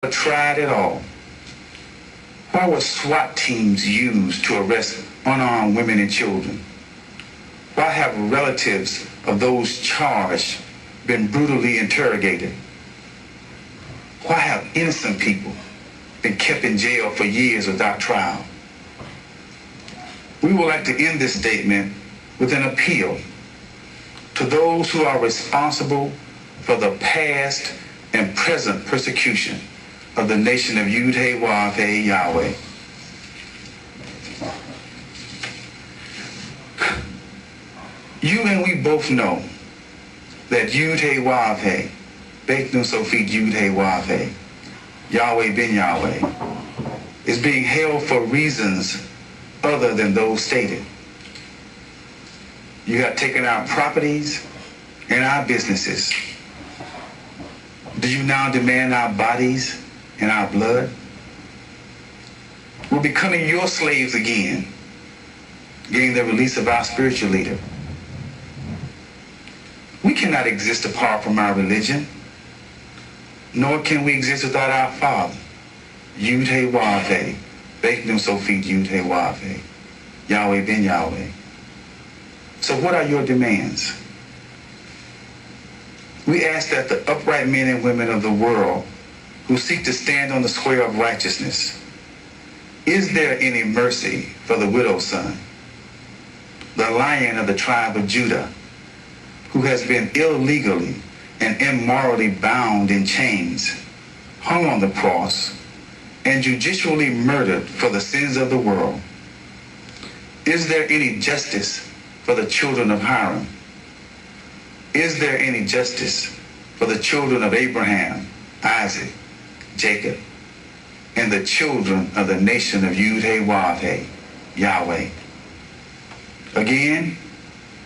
tried it all. Why were SWAT teams used to arrest unarmed women and children? Why have relatives of those charged been brutally interrogated? Why have innocent people been kept in jail for years without trial? We would like to end this statement with an appeal to those who are responsible for the past and present persecution of the nation of Yahweh. You and we both know that Yahweh, Yahweh Ben Yahweh, is being held for reasons other than those stated. You have taken our properties and our businesses. Do you now demand our bodies and our blood? We're becoming your slaves again, getting the release of our spiritual leader. We cannot exist apart from our religion, nor can we exist without our Father, Yahweh, Yahweh Ben Yahweh. So what are your demands? We ask that the upright men and women of the world who seek to stand on the square of righteousness, is there any mercy for the widow's son, the Lion of the tribe of Judah, who has been illegally and immorally bound in chains, hung on the cross, and judicially murdered for the sins of the world? Is there any justice for the children of Hiram? Is there any justice for the children of Abraham, Isaac, Jacob, and the children of the nation of Yahweh? Again,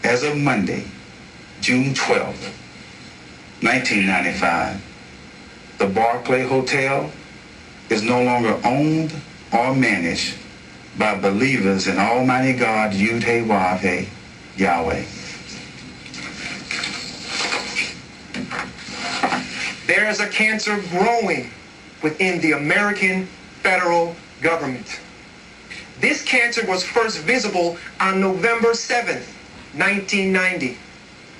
as of Monday, June 12th, 1995, the Barclay Hotel is no longer owned or managed by believers in Almighty God, Yahweh. There is a cancer growing within the American federal government. This cancer was first visible on November 7th, 1990,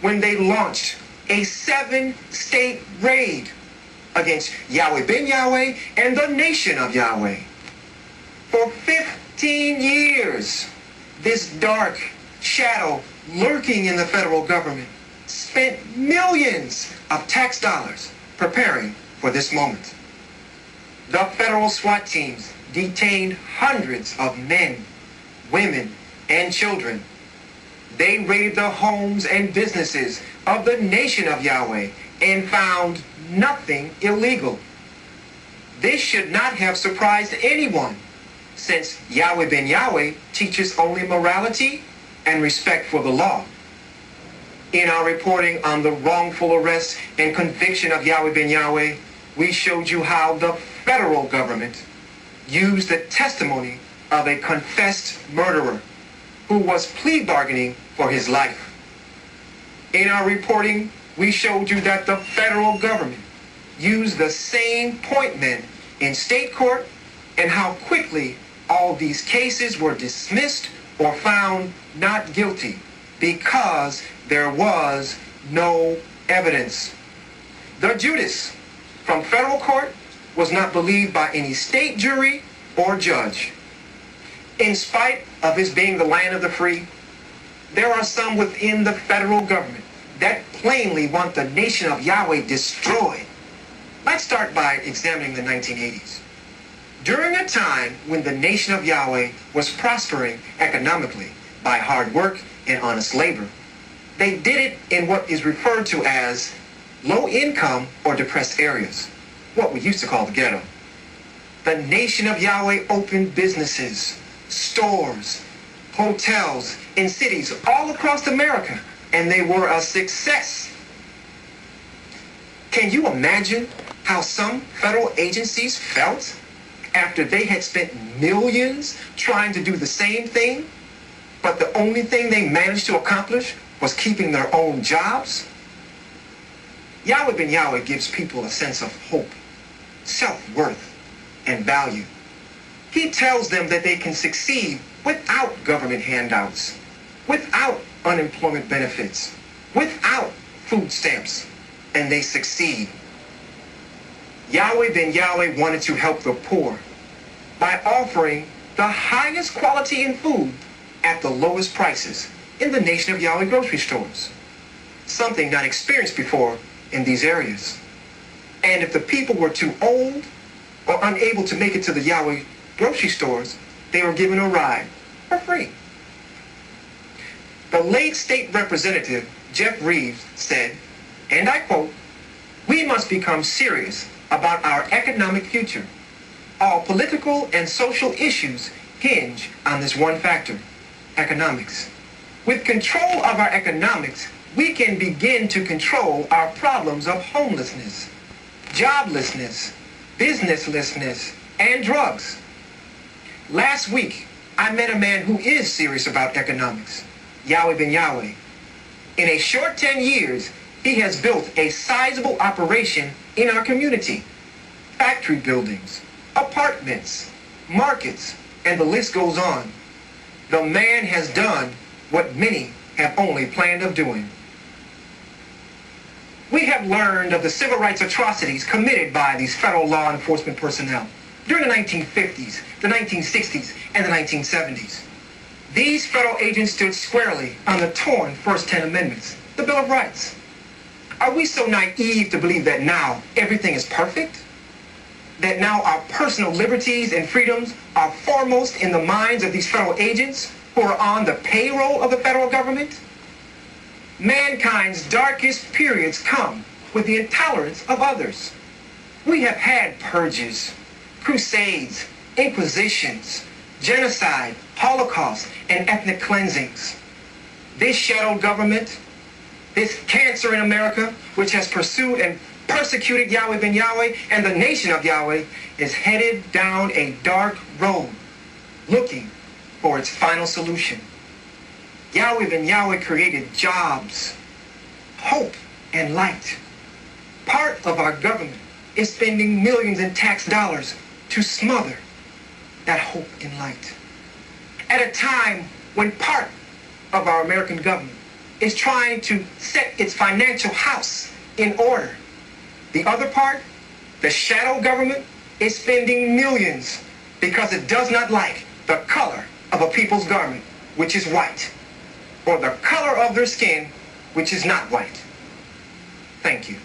when they launched a 7-state raid against Yahweh Ben Yahweh and the Nation of Yahweh. For 15 years, this dark shadow lurking in the federal government spent millions of tax dollars preparing for this moment. The federal SWAT teams detained hundreds of men, women, and children. They raided the homes and businesses of the Nation of Yahweh and found nothing illegal. This should not have surprised anyone, since Yahweh Ben Yahweh teaches only morality and respect for the law. In our reporting on the wrongful arrest and conviction of Yahweh Ben Yahweh, we showed you how the federal government used the testimony of a confessed murderer who was plea bargaining for his life. In our reporting, we showed you that the federal government used the same point men in state court and how quickly all these cases were dismissed or found not guilty because there was no evidence. The Judas from federal court was not believed by any state jury or judge. In spite of his being the land of the free, there are some within the federal government that plainly want the Nation of Yahweh destroyed. Let's start by examining the 1980s. During a time when the Nation of Yahweh was prospering economically by hard work and honest labor, they did it in what is referred to as low-income or depressed areas, what we used to call the ghetto. The Nation of Yahweh opened businesses, stores, hotels in cities all across America, and they were a success. Can you imagine how some federal agencies felt after they had spent millions trying to do the same thing, but the only thing they managed to accomplish was keeping their own jobs? Yahweh Ben Yahweh gives people a sense of hope. self-worth, and value. He tells them that they can succeed without government handouts, without unemployment benefits, without food stamps, and they succeed. Yahweh Ben Yahweh wanted to help the poor by offering the highest quality in food at the lowest prices in the Nation of Yahweh grocery stores, something not experienced before in these areas. And if the people were too old or unable to make it to the Yahweh grocery stores, they were given a ride for free. The late state representative, Jeff Reeves, said, and I quote, "We must become serious about our economic future. All political and social issues hinge on this one factor, economics. With control of our economics, we can begin to control our problems of homelessness, joblessness, businesslessness, and drugs." Last week, I met a man who is serious about economics, Yahweh Ben Yahweh. In a short 10 years, he has built a sizable operation in our community. Factory buildings, apartments, markets, and the list goes on. The man has done what many have only planned of doing. We have learned of the civil rights atrocities committed by these federal law enforcement personnel during the 1950s, the 1960s, and the 1970s. These federal agents stood squarely on the torn First 10 Amendments, the Bill of Rights. Are we so naive to believe that now everything is perfect? That now our personal liberties and freedoms are foremost in the minds of these federal agents who are on the payroll of the federal government? Mankind's darkest periods come with the intolerance of others. We have had purges, crusades, inquisitions, genocide, holocaust, and ethnic cleansings. This shadow government, this cancer in America, which has pursued and persecuted Yahweh Ben Yahweh and the Nation of Yahweh, is headed down a dark road, looking for its final solution. Yahweh Ben Yahweh created jobs, hope, and light. Part of our government is spending millions in tax dollars to smother that hope and light. At a time when part of our American government is trying to set its financial house in order, the other part, the shadow government, is spending millions because it does not like the color of a people's garment, which is white, or the color of their skin, which is not white. Thank you.